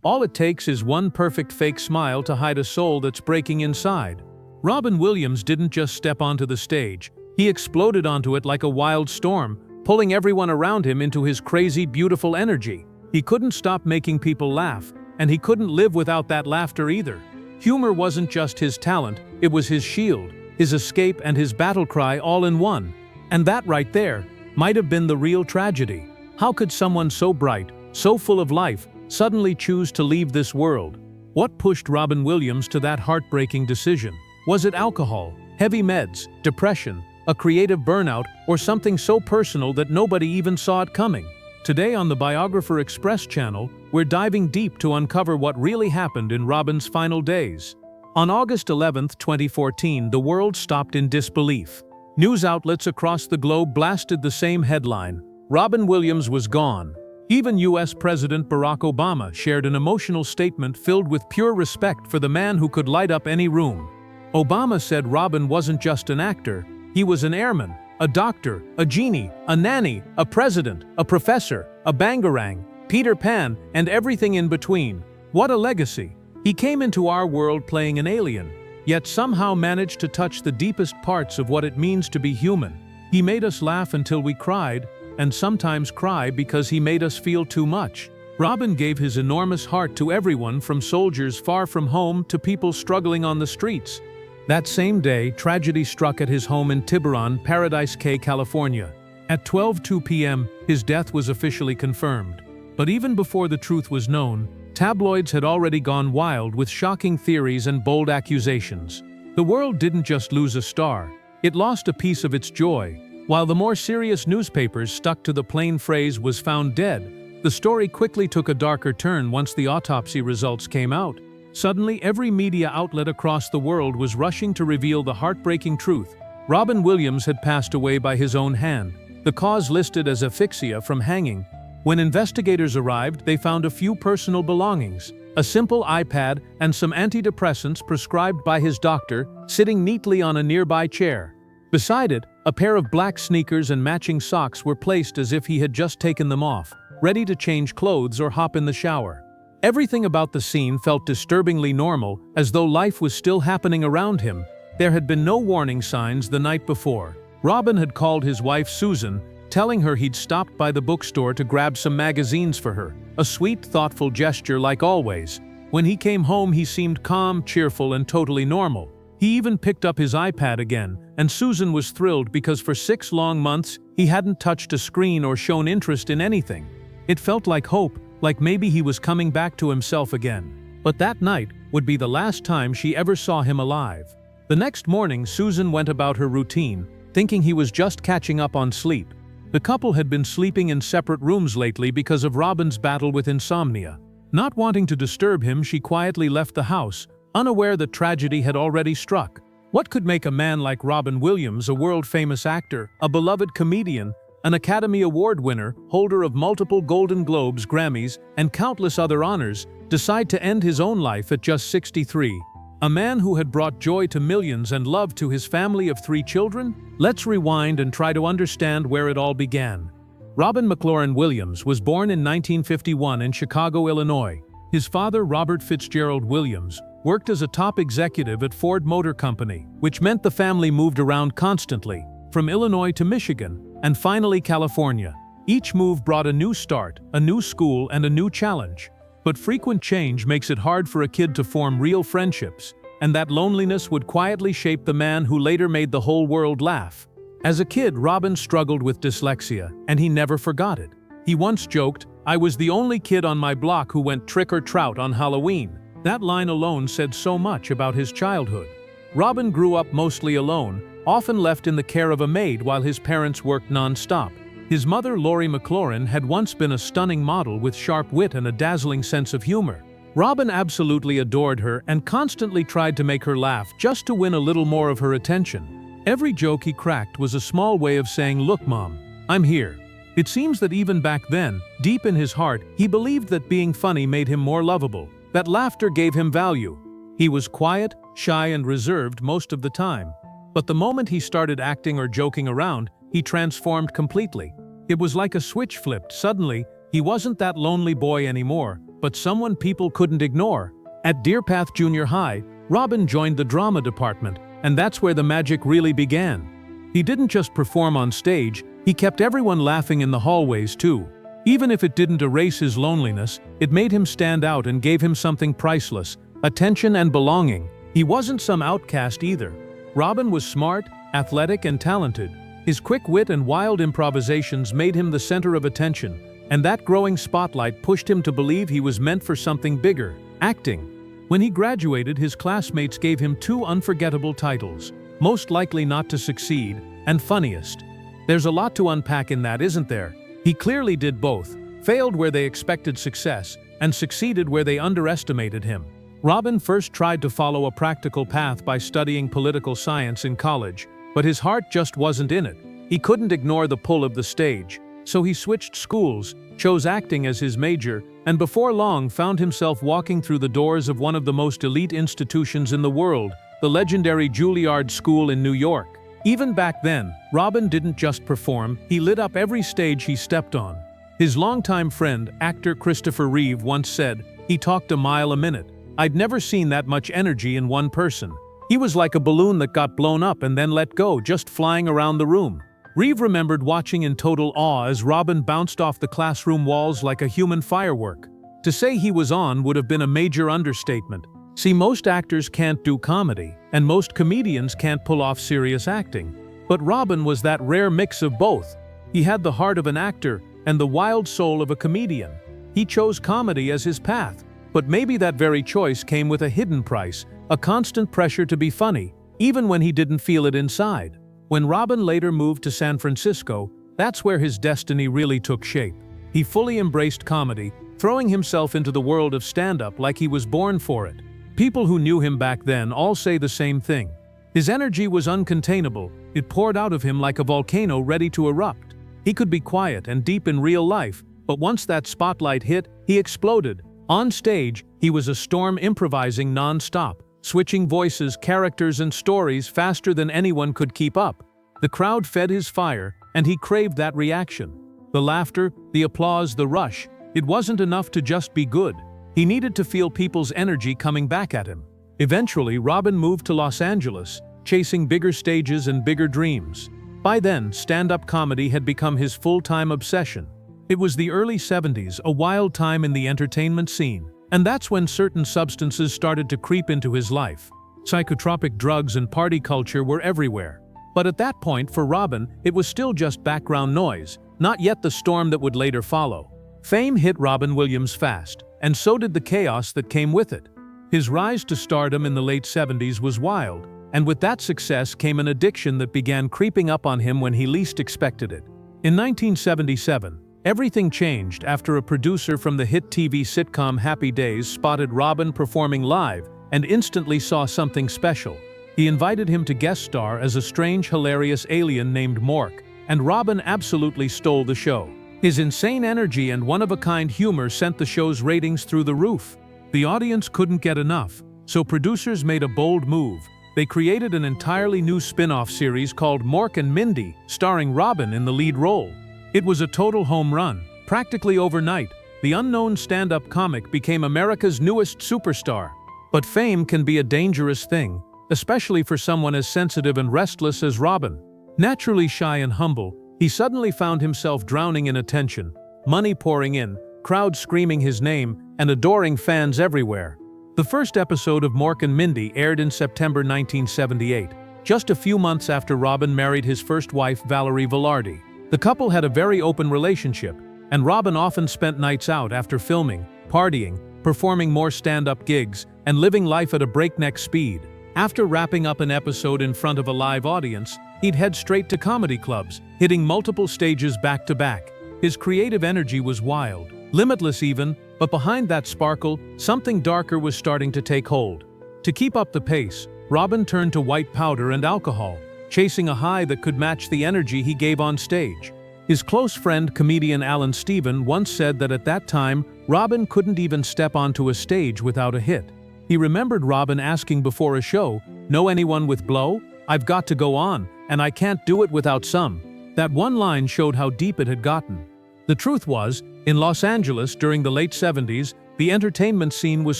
All it takes is one perfect fake smile to hide a soul that's breaking inside. Robin Williams didn't just step onto the stage, he exploded onto it like a wild storm, pulling everyone around him into his crazy, beautiful energy. He couldn't stop making people laugh, and he couldn't live without that laughter either. Humor wasn't just his talent, it was his shield, his escape and his battle cry all in one. And that right there might have been the real tragedy. How could someone so bright, so full of life, suddenly choose to leave this world? What pushed Robin Williams to that heartbreaking decision? Was it alcohol, heavy meds, depression, a creative burnout, or something so personal that nobody even saw it coming? Today on the Biographer Express channel, we're diving deep to uncover what really happened in Robin's final days. On August 11, 2014, the world stopped in disbelief. News outlets across the globe blasted the same headline: Robin Williams was gone. Even US President Barack Obama shared an emotional statement filled with pure respect for the man who could light up any room. Obama said Robin wasn't just an actor, he was an airman, a doctor, a genie, a nanny, a president, a professor, a bangarang, Peter Pan, and everything in between. What a legacy! He came into our world playing an alien, yet somehow managed to touch the deepest parts of what it means to be human. He made us laugh until we cried, and sometimes cry because he made us feel too much. Robin gave his enormous heart to everyone from soldiers far from home to people struggling on the streets. That same day, tragedy struck at his home in Tiburon, Paradise Cay, California. At 12:02 p.m., his death was officially confirmed. But even before the truth was known, tabloids had already gone wild with shocking theories and bold accusations. The world didn't just lose a star, it lost a piece of its joy. While the more serious newspapers stuck to the plain phrase "was found dead," the story quickly took a darker turn once the autopsy results came out. Suddenly, every media outlet across the world was rushing to reveal the heartbreaking truth. Robin Williams had passed away by his own hand, the cause listed as asphyxia from hanging. When investigators arrived, they found a few personal belongings, a simple iPad and some antidepressants prescribed by his doctor, sitting neatly on a nearby chair. Beside it, a pair of black sneakers and matching socks were placed as if he had just taken them off, ready to change clothes or hop in the shower. Everything about the scene felt disturbingly normal, as though life was still happening around him. There had been no warning signs the night before. Robin had called his wife Susan, telling her he'd stopped by the bookstore to grab some magazines for her, a sweet, thoughtful gesture like always. When he came home, he seemed calm, cheerful, and totally normal. He even picked up his iPad again, and Susan was thrilled because for 6 long months, he hadn't touched a screen or shown interest in anything. It felt like hope, like maybe he was coming back to himself again. But that night would be the last time she ever saw him alive. The next morning, Susan went about her routine, thinking he was just catching up on sleep. The couple had been sleeping in separate rooms lately because of Robin's battle with insomnia. Not wanting to disturb him, she quietly left the house, unaware that tragedy had already struck. What could make a man like Robin Williams, a world-famous actor, a beloved comedian, an Academy Award winner, holder of multiple Golden Globes, Grammys, and countless other honors, decide to end his own life at just 63? A man who had brought joy to millions and love to his family of 3 children? Let's rewind and try to understand where it all began. Robin McLaurin Williams was born in 1951 in Chicago, Illinois. His father, Robert Fitzgerald Williams, worked as a top executive at Ford Motor Company, which meant the family moved around constantly, from Illinois to Michigan, and finally California. Each move brought a new start, a new school, and a new challenge. But frequent change makes it hard for a kid to form real friendships, and that loneliness would quietly shape the man who later made the whole world laugh. As a kid, Robin struggled with dyslexia, and he never forgot it. He once joked, "I was the only kid on my block who went trick or trout on Halloween." That line alone said so much about his childhood. Robin grew up mostly alone, often left in the care of a maid while his parents worked non-stop. His mother, Lori McLaurin, had once been a stunning model with sharp wit and a dazzling sense of humor. Robin absolutely adored her and constantly tried to make her laugh just to win a little more of her attention. Every joke he cracked was a small way of saying, "Look, Mom, I'm here." It seems that even back then, deep in his heart, he believed that being funny made him more lovable, that laughter gave him value. He was quiet, shy, and reserved most of the time. But the moment he started acting or joking around, he transformed completely. It was like a switch flipped. Suddenly, he wasn't that lonely boy anymore. but someone people couldn't ignore. At Deer Path Junior High, Robin joined the drama department, and that's where the magic really began. He didn't just perform on stage, he kept everyone laughing in the hallways too. Even if it didn't erase his loneliness, it made him stand out and gave him something priceless: attention and belonging. He wasn't some outcast either. Robin was smart, athletic, and talented. His quick wit and wild improvisations made him the center of attention, and that growing spotlight pushed him to believe he was meant for something bigger: acting. When he graduated, his classmates gave him 2 unforgettable titles: Most Likely Not to Succeed and Funniest. There's a lot to unpack in that, isn't there? He clearly did both, failed where they expected success, and succeeded where they underestimated him. Robin first tried to follow a practical path by studying political science in college, but his heart just wasn't in it. He couldn't ignore the pull of the stage, so he switched schools, chose acting as his major, and before long found himself walking through the doors of one of the most elite institutions in the world, the legendary Juilliard School in New York. Even back then, Robin didn't just perform, he lit up every stage he stepped on. His longtime friend, actor Christopher Reeve, once said, "He talked a mile a minute. I'd never seen that much energy in one person. He was like a balloon that got blown up and then let go, just flying around the room." Reeve remembered watching in total awe as Robin bounced off the classroom walls like a human firework. To say he was on would have been a major understatement. See, most actors can't do comedy, and most comedians can't pull off serious acting. But Robin was that rare mix of both. He had the heart of an actor and the wild soul of a comedian. He chose comedy as his path, but maybe that very choice came with a hidden price, a constant pressure to be funny, even when he didn't feel it inside. When Robin later moved to San Francisco, that's where his destiny really took shape. He fully embraced comedy, throwing himself into the world of stand-up like he was born for it. People who knew him back then all say the same thing. His energy was uncontainable. It poured out of him like a volcano ready to erupt. He could be quiet and deep in real life, but once that spotlight hit, he exploded. On stage, he was a storm, improvising non-stop, switching voices, characters, and stories faster than anyone could keep up. The crowd fed his fire, and he craved that reaction. The laughter, the applause, the rush. It wasn't enough to just be good. He needed to feel people's energy coming back at him. Eventually, Robin moved to Los Angeles, chasing bigger stages and bigger dreams. By then, stand-up comedy had become his full-time obsession. It was the early 70s, a wild time in the entertainment scene. And that's when certain substances started to creep into his life. Psychotropic drugs and party culture were everywhere. But at that point, for Robin, it was still just background noise, not yet the storm that would later follow. Fame hit Robin Williams fast, and so did the chaos that came with it. His rise to stardom in the late 70s was wild, and with that success came an addiction that began creeping up on him when he least expected it. In 1977, everything changed after a producer from the hit TV sitcom Happy Days spotted Robin performing live and instantly saw something special. He invited him to guest star as a strange, hilarious alien named Mork, and Robin absolutely stole the show. His insane energy and one-of-a-kind humor sent the show's ratings through the roof. The audience couldn't get enough, so producers made a bold move. They created an entirely new spin-off series called Mork and Mindy, starring Robin in the lead role. It was a total home run. Practically overnight, the unknown stand-up comic became America's newest superstar. But fame can be a dangerous thing, especially for someone as sensitive and restless as Robin. Naturally shy and humble, he suddenly found himself drowning in attention, money pouring in, crowds screaming his name, and adoring fans everywhere. The first episode of Mork and Mindy aired in September 1978, just a few months after Robin married his first wife, Valerie Velarde. The couple had a very open relationship, and Robin often spent nights out after filming, partying, performing more stand-up gigs, and living life at a breakneck speed. After wrapping up an episode in front of a live audience, he'd head straight to comedy clubs, hitting multiple stages back-to-back. His creative energy was wild, limitless even, but behind that sparkle, something darker was starting to take hold. To keep up the pace, Robin turned to white powder and alcohol, chasing a high that could match the energy he gave on stage. His close friend, comedian Alan Stephen, once said that at that time, Robin couldn't even step onto a stage without a hit. He remembered Robin asking before a show, "Know anyone with blow? I've got to go on, and I can't do it without some." That one line showed how deep it had gotten. The truth was, in Los Angeles during the late 70s, The entertainment scene was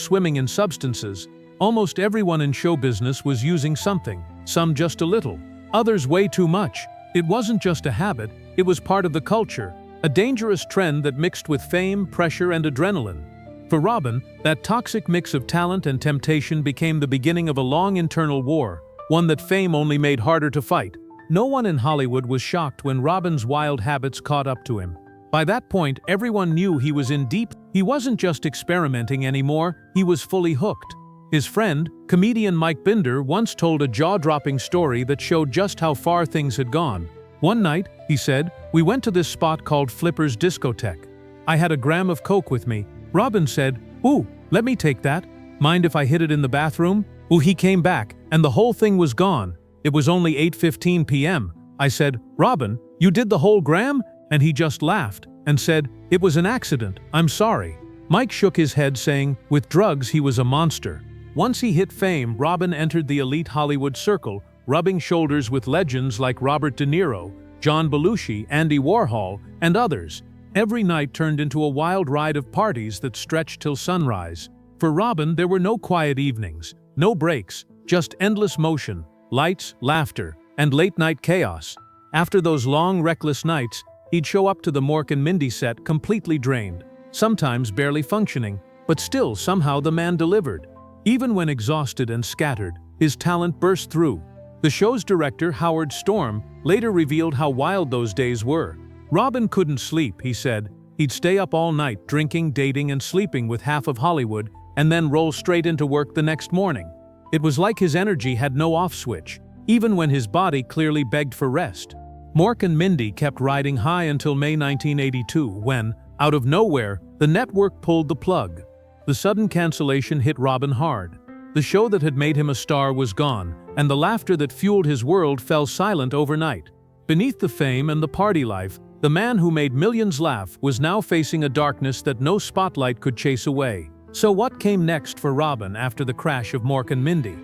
swimming in substances. Almost everyone in show business was using something, some just a little, others way too much. It wasn't just a habit, it was part of the culture, a dangerous trend that mixed with fame, pressure, and adrenaline. For Robin, that toxic mix of talent and temptation became the beginning of a long internal war, one that fame only made harder to fight. No one in Hollywood was shocked when Robin's wild habits caught up to him. By that point, everyone knew he was in deep. He wasn't just experimenting anymore, he was fully hooked. His friend, comedian Mike Binder, once told a jaw-dropping story that showed just how far things had gone. One night, he said, "We went to this spot called Flipper's Discotheque. I had a gram of coke with me." Robin said, "Ooh, let me take that. Mind if I hid it in the bathroom?" Ooh, he came back, and the whole thing was gone. It was only 8:15 p.m. I said, "Robin, you did the whole gram?" And he just laughed and said, "It was an accident, I'm sorry." Mike shook his head saying, with drugs he was a monster. Once he hit fame, Robin entered the elite Hollywood circle, rubbing shoulders with legends like Robert De Niro, John Belushi, Andy Warhol, and others. Every night turned into a wild ride of parties that stretched till sunrise. For Robin, there were no quiet evenings, no breaks, just endless motion, lights, laughter, and late-night chaos. After those long, reckless nights, he'd show up to the Mork and Mindy set completely drained, sometimes barely functioning, but still somehow the man delivered. Even when exhausted and scattered, his talent burst through. The show's director, Howard Storm, later revealed how wild those days were. Robin couldn't sleep, he said. He'd stay up all night drinking, dating, and sleeping with half of Hollywood, and then roll straight into work the next morning. It was like his energy had no off switch, even when his body clearly begged for rest. Mork and Mindy kept riding high until May 1982 when, out of nowhere, the network pulled the plug. The sudden cancellation hit Robin hard. The show that had made him a star was gone, and the laughter that fueled his world fell silent overnight. Beneath the fame and the party life, the man who made millions laugh was now facing a darkness that no spotlight could chase away. So what came next for Robin after the crash of Mork and Mindy?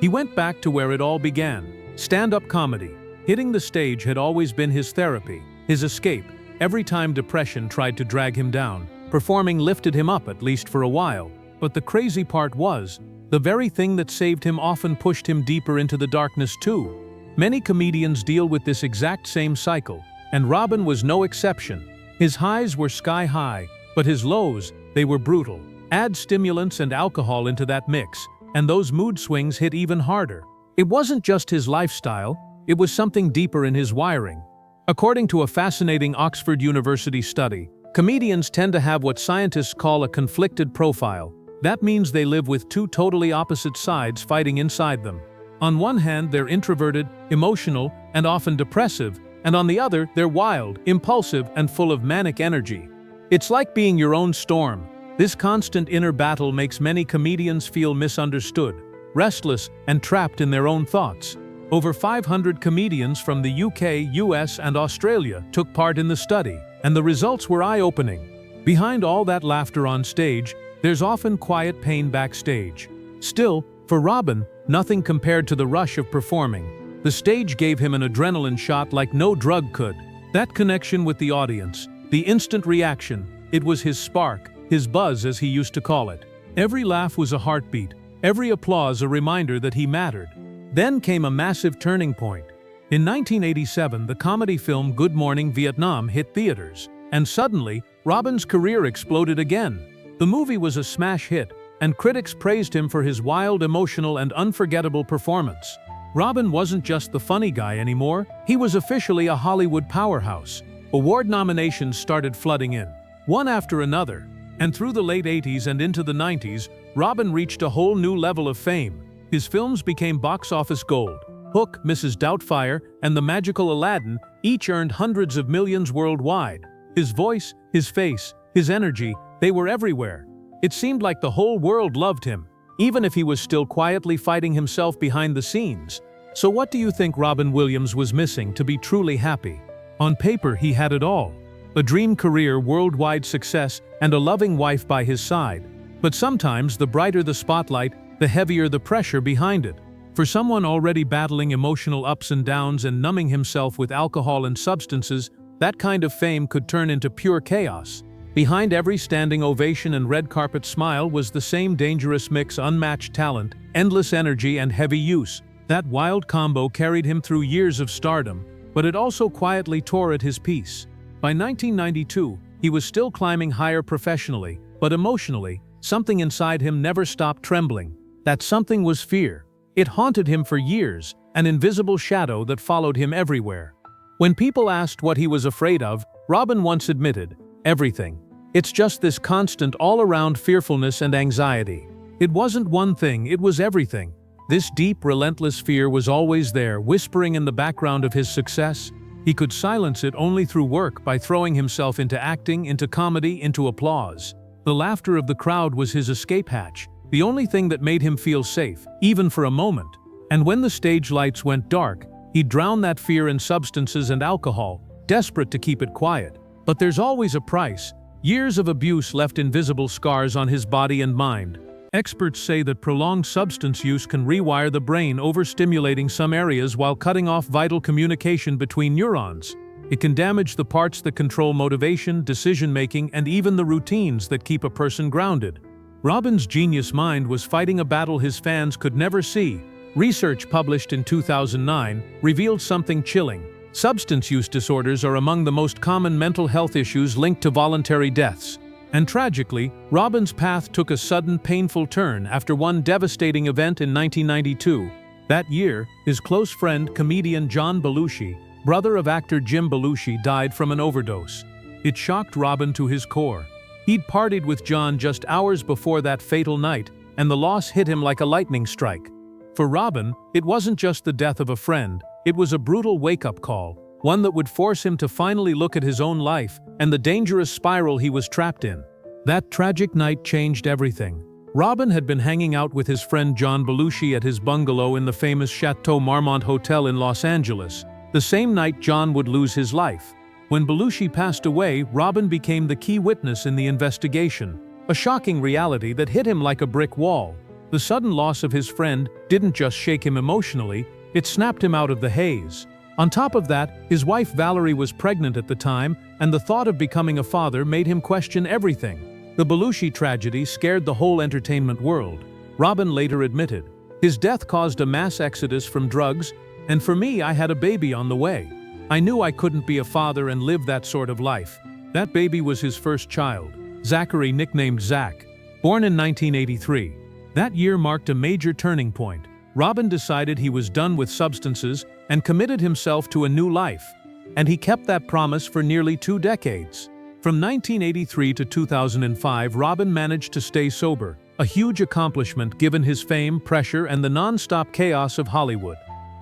He went back to where it all began, stand-up comedy. Hitting the stage had always been his therapy, his escape. Every time depression tried to drag him down, performing lifted him up at least for a while. But the crazy part was, the very thing that saved him often pushed him deeper into the darkness too. Many comedians deal with this exact same cycle, and Robin was no exception. His highs were sky high, but his lows, they were brutal. Add stimulants and alcohol into that mix, and those mood swings hit even harder. It wasn't just his lifestyle, it was something deeper in his wiring. According to a fascinating Oxford University study, comedians tend to have what scientists call a conflicted profile. That means they live with two totally opposite sides fighting inside them. On one hand, they're introverted, emotional, and often depressive, and on the other, they're wild, impulsive, and full of manic energy. It's like being your own storm. This constant inner battle makes many comedians feel misunderstood, restless, and trapped in their own thoughts. Over 500 comedians from the UK, US, and Australia took part in the study, and the results were eye-opening. Behind all that laughter on stage, there's often quiet pain backstage. Still, for Robin, nothing compared to the rush of performing. The stage gave him an adrenaline shot like no drug could. That connection with the audience, the instant reaction, it was his spark, his buzz as he used to call it. Every laugh was a heartbeat, every applause a reminder that he mattered. Then came a massive turning point. In 1987, the comedy film Good Morning Vietnam hit theaters, and suddenly, Robin's career exploded again. The movie was a smash hit, and critics praised him for his wild, emotional, and unforgettable performance. Robin wasn't just the funny guy anymore, he was officially a Hollywood powerhouse. Award nominations started flooding in, one after another, and through the late 80s and into the 90s, Robin reached a whole new level of fame. His films became box office gold. Hook, Mrs. Doubtfire, and The Magical Aladdin each earned hundreds of millions worldwide. His voice, his face, his energy, they were everywhere. It seemed like the whole world loved him, even if he was still quietly fighting himself behind the scenes. So what do you think Robin Williams was missing to be truly happy? On paper, he had it all. A dream career, worldwide success, and a loving wife by his side. But sometimes, the brighter the spotlight, the heavier the pressure behind it. For someone already battling emotional ups and downs and numbing himself with alcohol and substances, that kind of fame could turn into pure chaos. Behind every standing ovation and red carpet smile was the same dangerous mix: unmatched talent, endless energy, and heavy use. That wild combo carried him through years of stardom, but it also quietly tore at his peace. By 1992, he was still climbing higher professionally, but emotionally, something inside him never stopped trembling. That something was fear. It haunted him for years, an invisible shadow that followed him everywhere. When people asked what he was afraid of, Robin once admitted, "Everything. It's just this constant all-around fearfulness and anxiety." It wasn't one thing, it was everything. This deep, relentless fear was always there, whispering in the background of his success. He could silence it only through work, by throwing himself into acting, into comedy, into applause. The laughter of the crowd was his escape hatch, the only thing that made him feel safe, even for a moment. And when the stage lights went dark, he'd drown that fear in substances and alcohol, desperate to keep it quiet. But there's always a price. Years of abuse left invisible scars on his body and mind. Experts say that prolonged substance use can rewire the brain, overstimulating some areas while cutting off vital communication between neurons. It can damage the parts that control motivation, decision-making, and even the routines that keep a person grounded. Robin's genius mind was fighting a battle his fans could never see. Research published in 2009 revealed something chilling. Substance use disorders are among the most common mental health issues linked to voluntary deaths. And tragically, Robin's path took a sudden, painful turn after one devastating event in 1992. That year, his close friend, comedian John Belushi, brother of actor Jim Belushi, died from an overdose. It shocked Robin to his core. He'd partied with John just hours before that fatal night, and the loss hit him like a lightning strike. For Robin, it wasn't just the death of a friend, it was a brutal wake-up call. One that would force him to finally look at his own life and the dangerous spiral he was trapped in. That tragic night changed everything. Robin had been hanging out with his friend John Belushi at his bungalow in the famous Chateau Marmont Hotel in Los Angeles, the same night John would lose his life. When Belushi passed away, Robin became the key witness in the investigation, a shocking reality that hit him like a brick wall. The sudden loss of his friend didn't just shake him emotionally, it snapped him out of the haze. On top of that, his wife Valerie was pregnant at the time, and the thought of becoming a father made him question everything. The Belushi tragedy scared the whole entertainment world. Robin later admitted, "His death caused a mass exodus from drugs, and for me, I had a baby on the way. I knew I couldn't be a father and live that sort of life." That baby was his first child, Zachary, nicknamed Zach, born in 1983. That year marked a major turning point. Robin decided he was done with substances and committed himself to a new life. And he kept that promise for nearly 2 decades. From 1983 to 2005, Robin managed to stay sober, a huge accomplishment given his fame, pressure, and the non-stop chaos of Hollywood.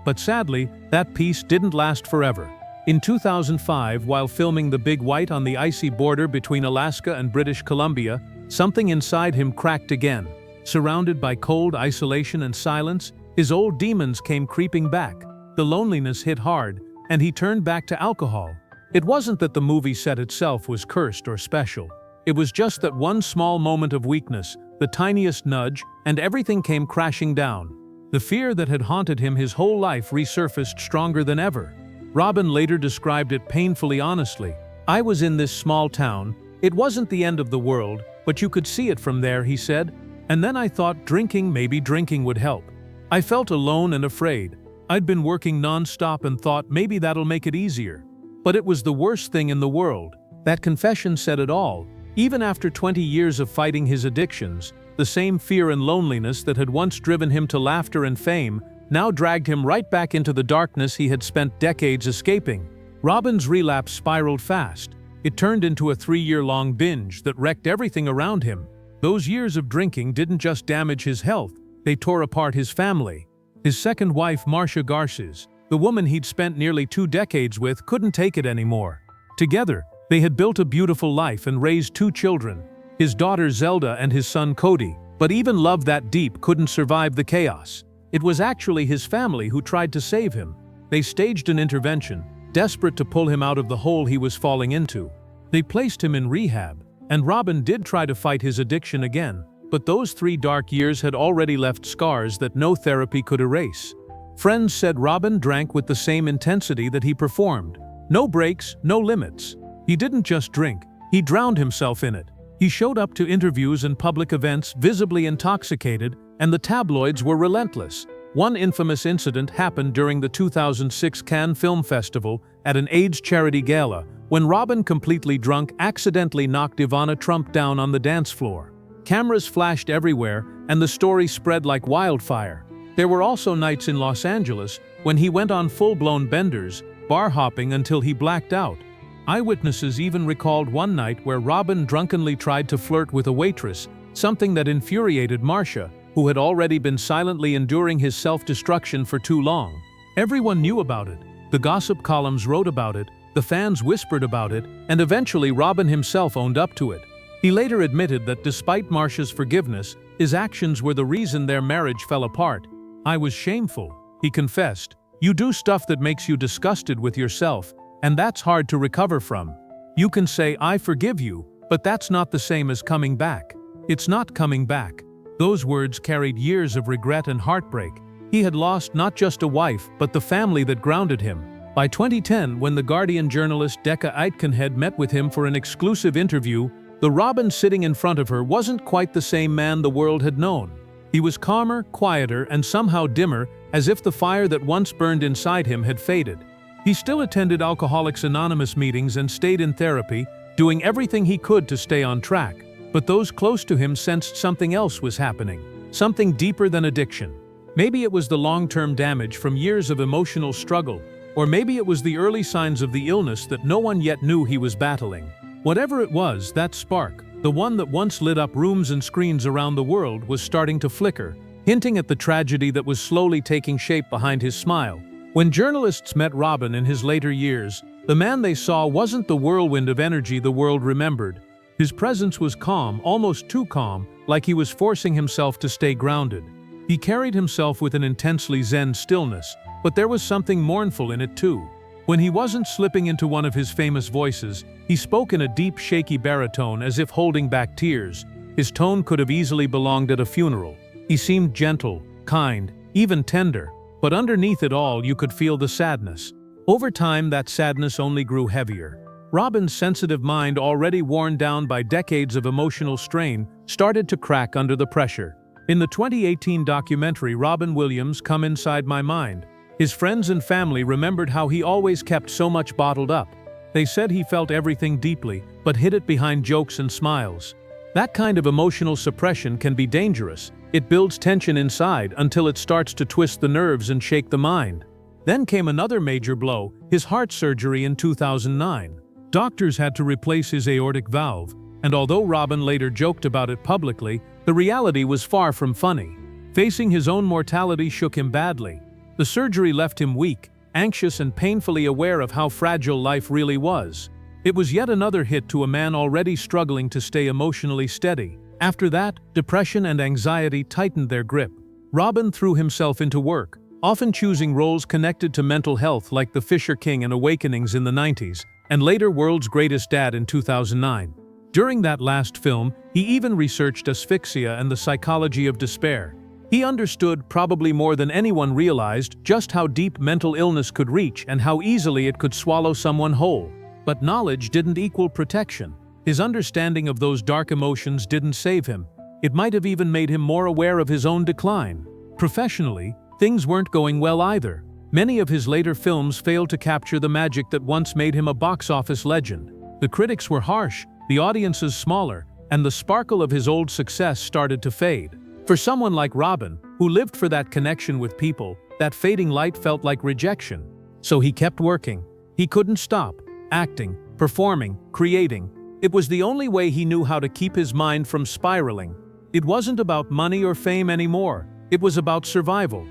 But sadly, that peace didn't last forever. In 2005, while filming The Big White on the icy border between Alaska and British Columbia, something inside him cracked again. Surrounded by cold isolation and silence, his old demons came creeping back. The loneliness hit hard, and he turned back to alcohol. It wasn't that the movie set itself was cursed or special. It was just that one small moment of weakness, the tiniest nudge, and everything came crashing down. The fear that had haunted him his whole life resurfaced stronger than ever. Robin later described it painfully honestly. "I was in this small town. It wasn't the end of the world, but you could see it from there," he said. "And then I thought maybe drinking would help. I felt alone and afraid. I'd been working non-stop and thought maybe that'll make it easier. But it was the worst thing in the world." That confession said it all. Even after 20 years of fighting his addictions, the same fear and loneliness that had once driven him to laughter and fame now dragged him right back into the darkness he had spent decades escaping. Robin's relapse spiraled fast. It turned into a 3-year-long binge that wrecked everything around him. Those years of drinking didn't just damage his health, they tore apart his family. His second wife, Marcia Garces, the woman he'd spent nearly 2 decades with, couldn't take it anymore. Together, they had built a beautiful life and raised 2 children, his daughter Zelda and his son Cody. But even love that deep couldn't survive the chaos. It was actually his family who tried to save him. They staged an intervention, desperate to pull him out of the hole he was falling into. They placed him in rehab, and Robin did try to fight his addiction again. But those 3 dark years had already left scars that no therapy could erase. Friends said Robin drank with the same intensity that he performed. No breaks, no limits. He didn't just drink, He drowned himself in it. He showed up to interviews and public events visibly intoxicated, and the tabloids were relentless. One infamous incident happened during the 2006 Cannes Film Festival at an AIDS charity gala, when Robin, completely drunk, accidentally knocked Ivana Trump down on the dance floor. Cameras flashed everywhere, and the story spread like wildfire. There were also nights in Los Angeles when he went on full-blown benders, bar hopping until he blacked out. Eyewitnesses even recalled one night where Robin drunkenly tried to flirt with a waitress, something that infuriated Marcia, who had already been silently enduring his self-destruction for too long. Everyone knew about it. The gossip columns wrote about it, the fans whispered about it, and eventually Robin himself owned up to it. He later admitted that despite Marcia's forgiveness, his actions were the reason their marriage fell apart. "I was shameful," he confessed. "You do stuff that makes you disgusted with yourself, and that's hard to recover from. You can say, 'I forgive you,' but that's not the same as coming back. It's not coming back." Those words carried years of regret and heartbreak. He had lost not just a wife, but the family that grounded him. By 2010, when The Guardian journalist Decca Aitkenhead met with him for an exclusive interview, the Robin sitting in front of her wasn't quite the same man the world had known. He was calmer, quieter, and somehow dimmer, as if the fire that once burned inside him had faded. He still attended Alcoholics Anonymous meetings and stayed in therapy, doing everything he could to stay on track. But those close to him sensed something else was happening, something deeper than addiction. Maybe it was the long-term damage from years of emotional struggle, or maybe it was the early signs of the illness that no one yet knew he was battling. Whatever it was, that spark, the one that once lit up rooms and screens around the world, was starting to flicker, hinting at the tragedy that was slowly taking shape behind his smile. When journalists met Robin in his later years, the man they saw wasn't the whirlwind of energy the world remembered. His presence was calm, almost too calm, like he was forcing himself to stay grounded. He carried himself with an intensely zen stillness, but there was something mournful in it too. When he wasn't slipping into one of his famous voices, he spoke in a deep, shaky baritone as if holding back tears. His tone could have easily belonged at a funeral. He seemed gentle, kind, even tender, but underneath it all you could feel the sadness. Over time, that sadness only grew heavier. Robin's sensitive mind, already worn down by decades of emotional strain, started to crack under the pressure. In the 2018 documentary Robin Williams' Come Inside My Mind, his friends and family remembered how he always kept so much bottled up. They said he felt everything deeply, but hid it behind jokes and smiles. That kind of emotional suppression can be dangerous. It builds tension inside until it starts to twist the nerves and shake the mind. Then came another major blow, his heart surgery in 2009. Doctors had to replace his aortic valve, and although Robin later joked about it publicly, the reality was far from funny. Facing his own mortality shook him badly. The surgery left him weak, anxious, and painfully aware of how fragile life really was. It was yet another hit to a man already struggling to stay emotionally steady. After that, depression and anxiety tightened their grip. Robin threw himself into work, often choosing roles connected to mental health like The Fisher King in Awakenings in the 90s, and later World's Greatest Dad in 2009. During that last film, he even researched asphyxia and the psychology of despair. He understood, probably more than anyone realized, just how deep mental illness could reach and how easily it could swallow someone whole. But knowledge didn't equal protection. His understanding of those dark emotions didn't save him. It might have even made him more aware of his own decline. Professionally, things weren't going well either. Many of his later films failed to capture the magic that once made him a box office legend. The critics were harsh, the audiences smaller, and the sparkle of his old success started to fade. For someone like Robin, who lived for that connection with people, that fading light felt like rejection. So he kept working. He couldn't stop. Acting, performing, creating. It was the only way he knew how to keep his mind from spiraling. It wasn't about money or fame anymore. It was about survival.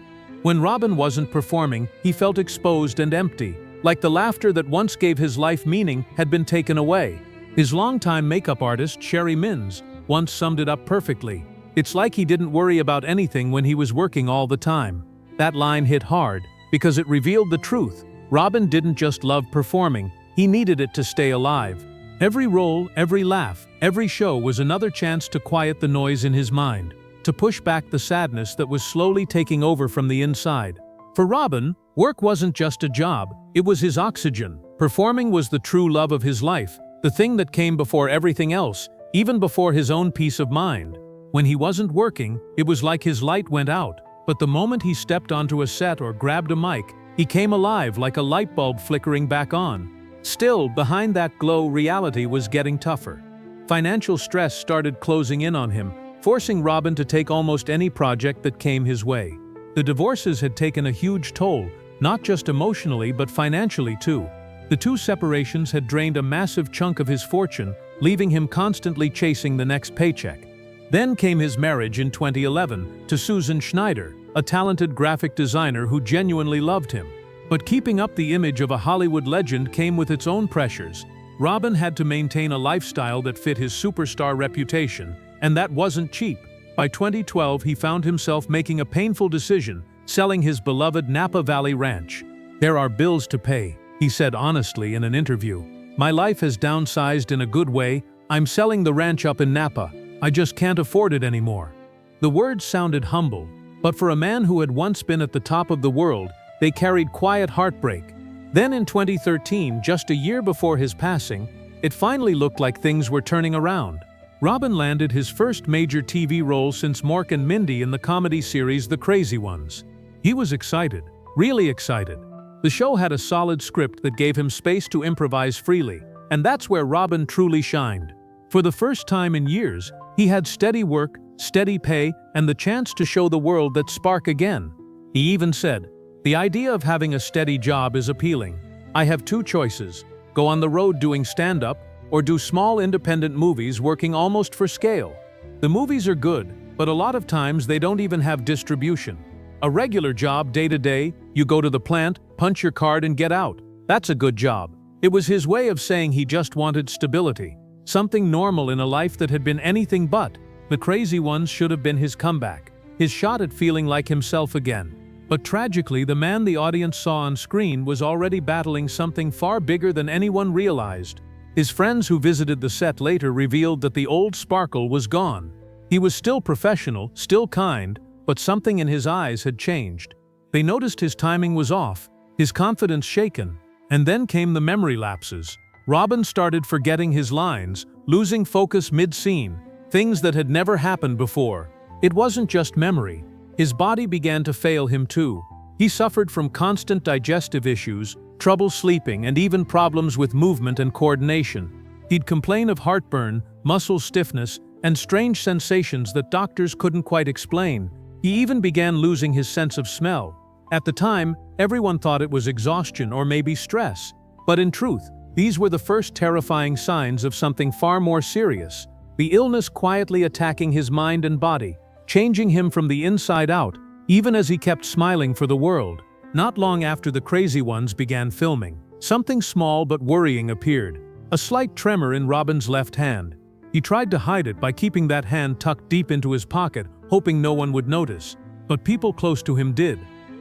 When Robin wasn't performing, he felt exposed and empty, like the laughter that once gave his life meaning had been taken away. His longtime makeup artist, Sherry Minns, once summed it up perfectly. "It's like he didn't worry about anything when he was working all the time." That line hit hard, because it revealed the truth. Robin didn't just love performing, he needed it to stay alive. Every role, every laugh, every show was another chance to quiet the noise in his mind, to push back the sadness that was slowly taking over from the inside. For Robin, work wasn't just a job, it was his oxygen. Performing was the true love of his life, The thing that came before everything else, even before his own peace of mind. When he wasn't working, it was like his light went out. But the moment he stepped onto a set or grabbed a mic, he came alive like a light bulb flickering back on. Still, behind that glow, reality was getting tougher. Financial stress started closing in on him, forcing Robin to take almost any project that came his way. The divorces had taken a huge toll, not just emotionally but financially too. The two separations had drained a massive chunk of his fortune, leaving him constantly chasing the next paycheck. Then came his marriage in 2011 to Susan Schneider, a talented graphic designer who genuinely loved him. But keeping up the image of a Hollywood legend came with its own pressures. Robin had to maintain a lifestyle that fit his superstar reputation, and that wasn't cheap. By 2012, he found himself making a painful decision, selling his beloved Napa Valley ranch. "There are bills to pay," he said honestly in an interview. "My life has downsized in a good way. I'm selling the ranch up in Napa. I just can't afford it anymore." The words sounded humble, but for a man who had once been at the top of the world, they carried quiet heartbreak. Then in 2013, just a year before his passing, it finally looked like things were turning around. Robin landed his first major TV role since Mork and Mindy in the comedy series The Crazy Ones. He was excited, really excited. The show had a solid script that gave him space to improvise freely, and that's where Robin truly shined. For the first time in years, he had steady work, steady pay, and the chance to show the world that spark again. He even said, "The idea of having a steady job is appealing. I have two choices: go on the road doing stand-up, or do small independent movies working almost for scale. The movies are good, but a lot of times they don't even have distribution. A regular job day to day, you go to the plant, punch your card and get out. That's a good job." It was his way of saying he just wanted stability, something normal in a life that had been anything but. The Crazy Ones should have been his comeback, his shot at feeling like himself again. But tragically, the man the audience saw on screen was already battling something far bigger than anyone realized. His friends who visited the set later revealed that the old sparkle was gone. He was still professional, still kind, but something in his eyes had changed. They noticed his timing was off, his confidence shaken, and then came the memory lapses. Robin started forgetting his lines, losing focus mid-scene, things that had never happened before. It wasn't just memory. His body began to fail him too. He suffered from constant digestive issues, trouble sleeping, and even problems with movement and coordination. He'd complain of heartburn, muscle stiffness, and strange sensations that doctors couldn't quite explain. He even began losing his sense of smell. At the time, everyone thought it was exhaustion or maybe stress. But in truth, these were the first terrifying signs of something far more serious. The illness quietly attacking his mind and body, changing him from the inside out, even as he kept smiling for the world. Not long after The Crazy Ones began filming, something small but worrying appeared. A slight tremor in Robin's left hand. He tried to hide it by keeping that hand tucked deep into his pocket, hoping no one would notice. But people close to him did.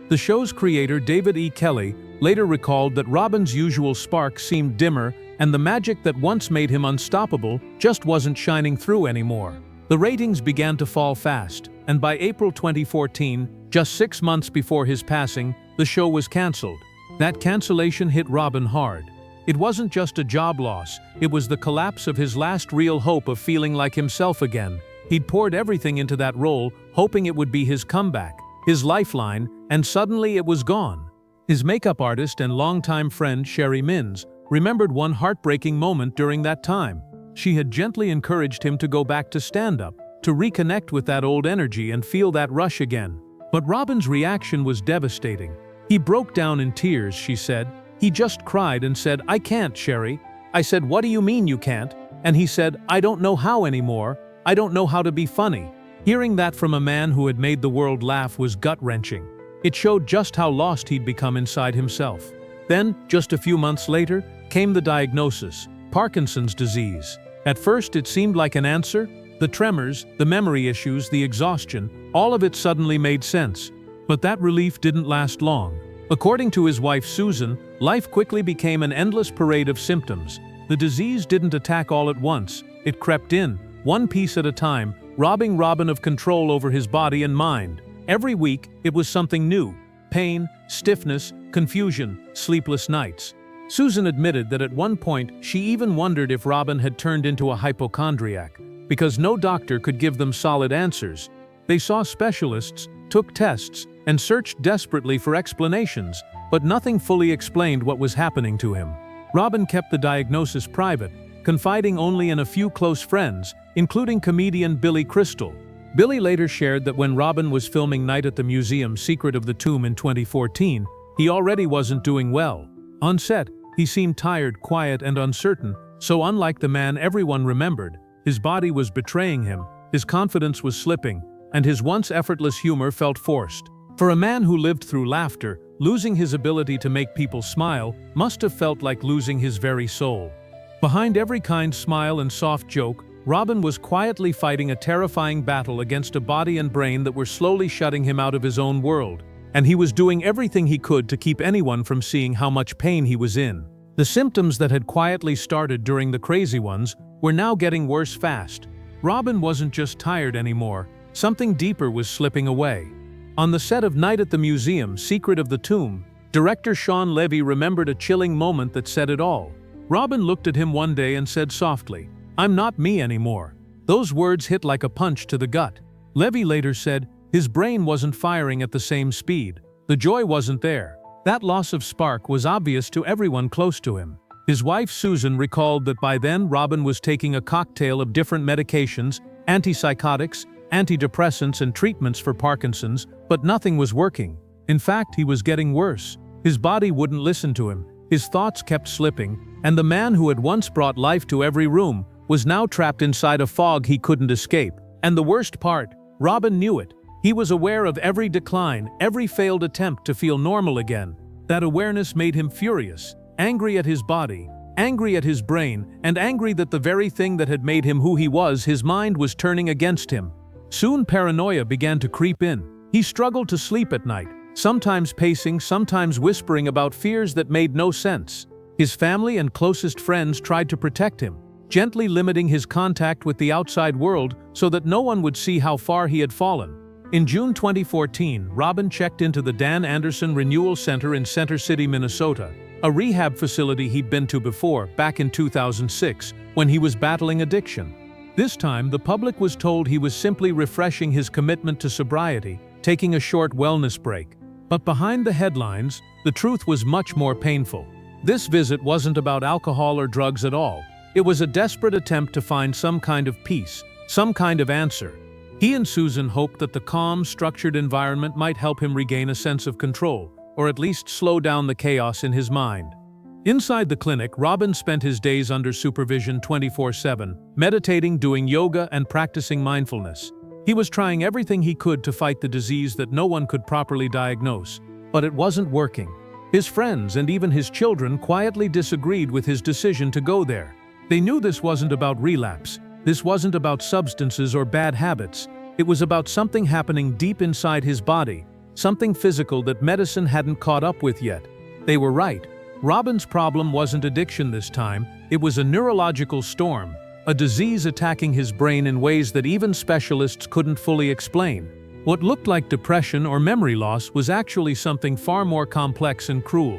The show's creator, David E. Kelley, later recalled that Robin's usual spark seemed dimmer, and the magic that once made him unstoppable just wasn't shining through anymore. The ratings began to fall fast, and by April 2014, just 6 months before his passing, the show was cancelled. That cancellation hit Robin hard. It wasn't just a job loss, it was the collapse of his last real hope of feeling like himself again. He'd poured everything into that role, hoping it would be his comeback, his lifeline, and suddenly it was gone. His makeup artist and longtime friend Sherry Minns remembered one heartbreaking moment during that time. She had gently encouraged him to go back to stand-up, to reconnect with that old energy and feel that rush again. But Robin's reaction was devastating. He broke down in tears, she said. He just cried and said, "I can't, Sherry." I said, "What do you mean you can't?" And he said, "I don't know how anymore. I don't know how to be funny." Hearing that from a man who had made the world laugh was gut-wrenching. It showed just how lost he'd become inside himself. Then, just a few months later, came the diagnosis: Parkinson's disease. At first it seemed like an answer. The tremors, the memory issues, the exhaustion, all of it suddenly made sense. But that relief didn't last long. According to his wife Susan, life quickly became an endless parade of symptoms. The disease didn't attack all at once. It crept in, one piece at a time, robbing Robin of control over his body and mind. Every week, it was something new: pain, stiffness, confusion, sleepless nights. Susan admitted that at one point she even wondered if Robin had turned into a hypochondriac, because no doctor could give them solid answers. They saw specialists, took tests, and searched desperately for explanations, but nothing fully explained what was happening to him. Robin kept the diagnosis private, confiding only in a few close friends, including comedian Billy Crystal. Billy later shared that when Robin was filming Night at the Museum: Secret of the Tomb in 2014, he already wasn't doing well. On set, he seemed tired, quiet, and uncertain, so unlike the man everyone remembered. His body was betraying him, his confidence was slipping, and his once effortless humor felt forced. For a man who lived through laughter, losing his ability to make people smile must have felt like losing his very soul. Behind every kind smile and soft joke, Robin was quietly fighting a terrifying battle against a body and brain that were slowly shutting him out of his own world. And he was doing everything he could to keep anyone from seeing how much pain he was in. The symptoms that had quietly started during the crazy ones were now getting worse fast. Robin wasn't just tired anymore, something deeper was slipping away. On the set of Night at the Museum: Secret of the Tomb, director Sean Levy remembered a chilling moment that said it all. Robin looked at him one day and said softly, "I'm not me anymore." Those words hit like a punch to the gut. Levy later said, his brain wasn't firing at the same speed. The joy wasn't there. That loss of spark was obvious to everyone close to him. His wife Susan recalled that by then Robin was taking a cocktail of different medications, antipsychotics, antidepressants, and treatments for Parkinson's, but nothing was working. In fact, he was getting worse. His body wouldn't listen to him, his thoughts kept slipping, and the man who had once brought life to every room was now trapped inside a fog he couldn't escape. And the worst part, Robin knew it. He was aware of every decline, every failed attempt to feel normal again. That awareness made him furious, angry at his body, angry at his brain, and angry that the very thing that had made him who he was, his mind, was turning against him. Soon paranoia began to creep in. He struggled to sleep at night, sometimes pacing, sometimes whispering about fears that made no sense. His family and closest friends tried to protect him, gently limiting his contact with the outside world so that no one would see how far he had fallen. In June 2014, Robin checked into the Dan Anderson Renewal Center in Center City, Minnesota, a rehab facility he'd been to before, back in 2006, when he was battling addiction. This time, the public was told he was simply refreshing his commitment to sobriety, taking a short wellness break. But behind the headlines, the truth was much more painful. This visit wasn't about alcohol or drugs at all. It was a desperate attempt to find some kind of peace, some kind of answer. He and Susan hoped that the calm, structured environment might help him regain a sense of control, or at least slow down the chaos in his mind. Inside the clinic, Robin spent his days under supervision 24/7, meditating, doing yoga, and practicing mindfulness. He was trying everything he could to fight the disease that no one could properly diagnose, but it wasn't working. His friends and even his children quietly disagreed with his decision to go there. They knew this wasn't about relapse. This wasn't about substances or bad habits. It was about something happening deep inside his body, something physical that medicine hadn't caught up with yet. They were right. Robin's problem wasn't addiction this time, it was a neurological storm, a disease attacking his brain in ways that even specialists couldn't fully explain. What looked like depression or memory loss was actually something far more complex and cruel.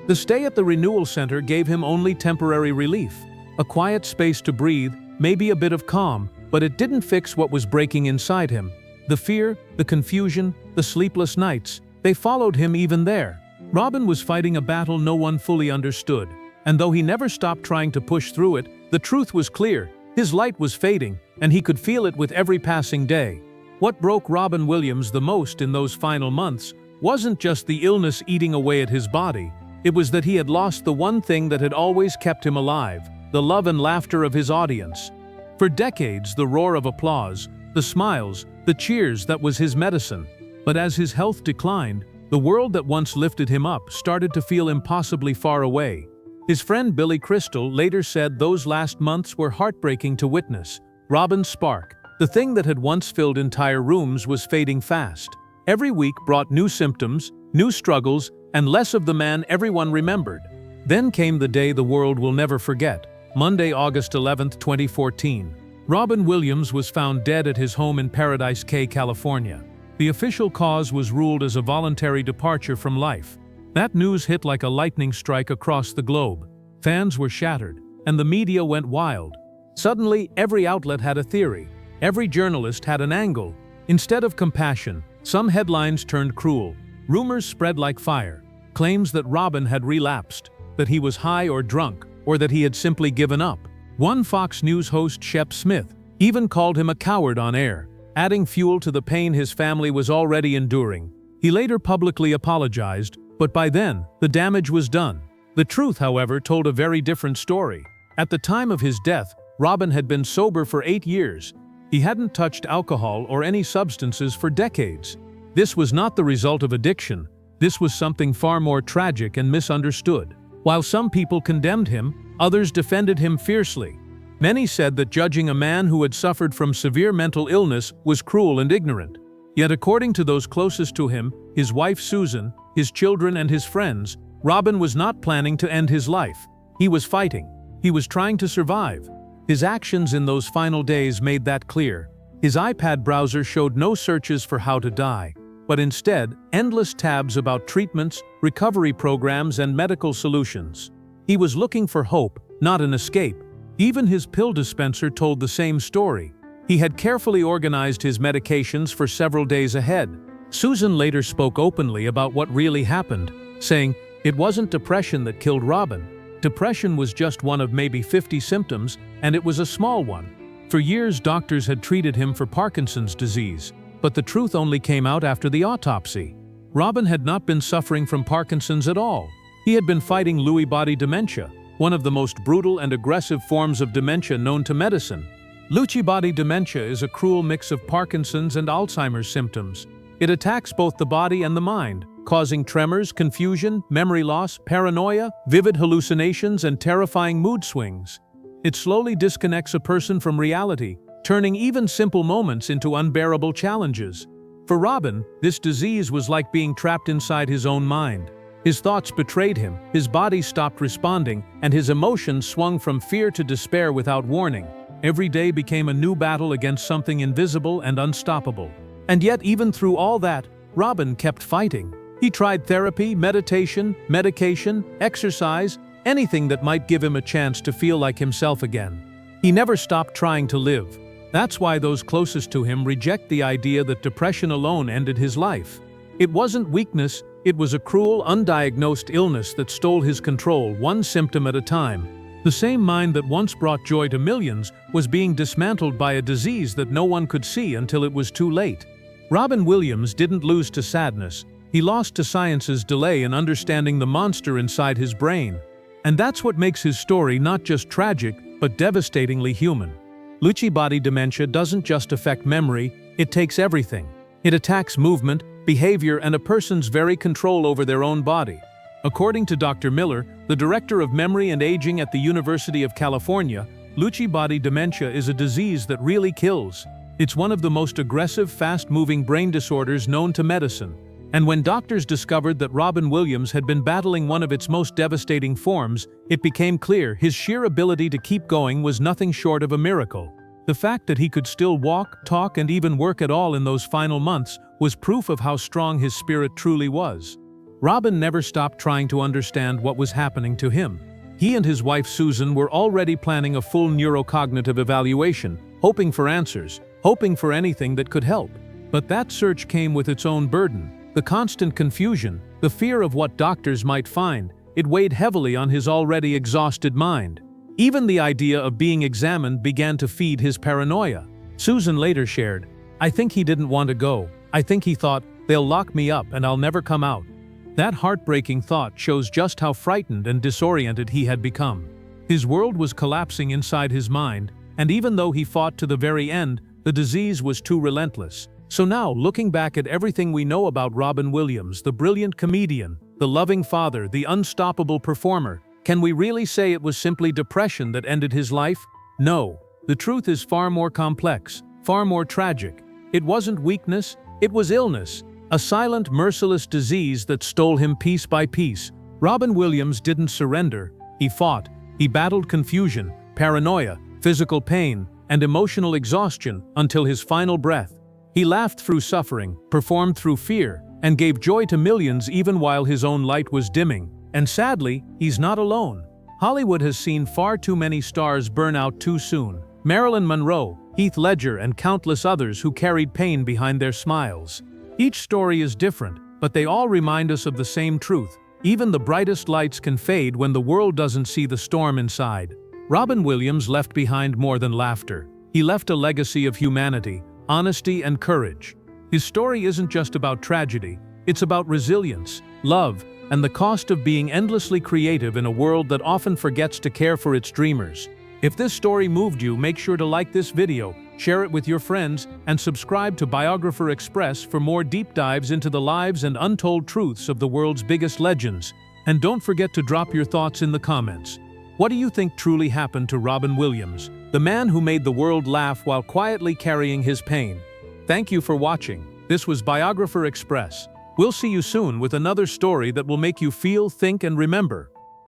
The stay at the Renewal Center gave him only temporary relief, a quiet space to breathe, maybe a bit of calm, but it didn't fix what was breaking inside him. The fear, the confusion, the sleepless nights, they followed him even there. Robin was fighting a battle no one fully understood, and though he never stopped trying to push through it, the truth was clear. His light was fading, and he could feel it with every passing day. What broke Robin Williams the most in those final months wasn't just the illness eating away at his body, it was that he had lost the one thing that had always kept him alive, the love and laughter of his audience. For decades, the roar of applause, the smiles, the cheers, that was his medicine. But as his health declined, the world that once lifted him up started to feel impossibly far away. His friend Billy Crystal later said those last months were heartbreaking to witness. Robin's spark, the thing that had once filled entire rooms, was fading fast. Every week brought new symptoms, new struggles, and less of the man everyone remembered. Then came the day the world will never forget. Monday, August 11, 2014. Robin Williams was found dead at his home in Paradise Cay, California. The official cause was ruled as a voluntary departure from life. That news hit like a lightning strike across the globe. Fans were shattered, and the media went wild. Suddenly, every outlet had a theory. Every journalist had an angle. Instead of compassion, some headlines turned cruel. Rumors spread like fire. Claims that Robin had relapsed, that he was high or drunk, or that he had simply given up. One Fox News host, Shep Smith, even called him a coward on air, adding fuel to the pain his family was already enduring. He later publicly apologized, but by then, the damage was done. The truth, however, told a very different story. At the time of his death, Robin had been sober for 8 years. He hadn't touched alcohol or any substances for decades. This was not the result of addiction. This was something far more tragic and misunderstood. While some people condemned him, others defended him fiercely. Many said that judging a man who had suffered from severe mental illness was cruel and ignorant. Yet according to those closest to him, his wife Susan, his children and his friends, Robin was not planning to end his life. He was fighting. He was trying to survive. His actions in those final days made that clear. His iPad browser showed no searches for how to die, but instead, endless tabs about treatments, recovery programs, and medical solutions. He was looking for hope, not an escape. Even his pill dispenser told the same story. He had carefully organized his medications for several days ahead. Susan later spoke openly about what really happened, saying, "It wasn't depression that killed Robin. Depression was just one of maybe 50 symptoms, and it was a small one." For years, doctors had treated him for Parkinson's disease, but the truth only came out after the autopsy. Robin had not been suffering from Parkinson's at all. He had been fighting Lewy body dementia, one of the most brutal and aggressive forms of dementia known to medicine. Lewy body dementia is a cruel mix of Parkinson's and Alzheimer's symptoms. It attacks both the body and the mind, causing tremors, confusion, memory loss, paranoia, vivid hallucinations, and terrifying mood swings. It slowly disconnects a person from reality, turning even simple moments into unbearable challenges. For Robin, this disease was like being trapped inside his own mind. His thoughts betrayed him, his body stopped responding, and his emotions swung from fear to despair without warning. Every day became a new battle against something invisible and unstoppable. And yet, even through all that, Robin kept fighting. He tried therapy, meditation, medication, exercise, anything that might give him a chance to feel like himself again. He never stopped trying to live. That's why those closest to him reject the idea that depression alone ended his life. It wasn't weakness, it was a cruel, undiagnosed illness that stole his control, one symptom at a time. The same mind that once brought joy to millions was being dismantled by a disease that no one could see until it was too late. Robin Williams didn't lose to sadness. He lost to science's delay in understanding the monster inside his brain. And that's what makes his story not just tragic, but devastatingly human. Lewy body dementia doesn't just affect memory, it takes everything. It attacks movement, behavior, and a person's very control over their own body. According to Dr. Miller, the director of memory and aging at the University of California, Lewy body dementia is a disease that really kills. It's one of the most aggressive, fast-moving brain disorders known to medicine. And when doctors discovered that Robin Williams had been battling one of its most devastating forms, it became clear his sheer ability to keep going was nothing short of a miracle. The fact that he could still walk, talk, and even work at all in those final months was proof of how strong his spirit truly was. Robin never stopped trying to understand what was happening to him. He and his wife Susan were already planning a full neurocognitive evaluation, hoping for answers, hoping for anything that could help. But that search came with its own burden. The constant confusion, the fear of what doctors might find, it weighed heavily on his already exhausted mind. Even the idea of being examined began to feed his paranoia. Susan later shared, "I think he didn't want to go. I think he thought, they'll lock me up and I'll never come out." That heartbreaking thought shows just how frightened and disoriented he had become. His world was collapsing inside his mind, and even though he fought to the very end, the disease was too relentless. So now, looking back at everything we know about Robin Williams, the brilliant comedian, the loving father, the unstoppable performer, can we really say it was simply depression that ended his life? No. The truth is far more complex, far more tragic. It wasn't weakness, it was illness, a silent, merciless disease that stole him piece by piece. Robin Williams didn't surrender. He fought. He battled confusion, paranoia, physical pain, and emotional exhaustion until his final breath. He laughed through suffering, performed through fear, and gave joy to millions even while his own light was dimming. And sadly, he's not alone. Hollywood has seen far too many stars burn out too soon. Marilyn Monroe, Heath Ledger, and countless others who carried pain behind their smiles. Each story is different, but they all remind us of the same truth. Even the brightest lights can fade when the world doesn't see the storm inside. Robin Williams left behind more than laughter. He left a legacy of humanity, honesty, and courage. His story isn't just about tragedy, it's about resilience, love, and the cost of being endlessly creative in a world that often forgets to care for its dreamers. If this story moved you, make sure to like this video, share it with your friends, and subscribe to Biographer Express for more deep dives into the lives and untold truths of the world's biggest legends. And don't forget to drop your thoughts in the comments. What do you think truly happened to Robin Williams, the man who made the world laugh while quietly carrying his pain? Thank you for watching. This was Biographer Express. We'll see you soon with another story that will make you feel, think, and remember.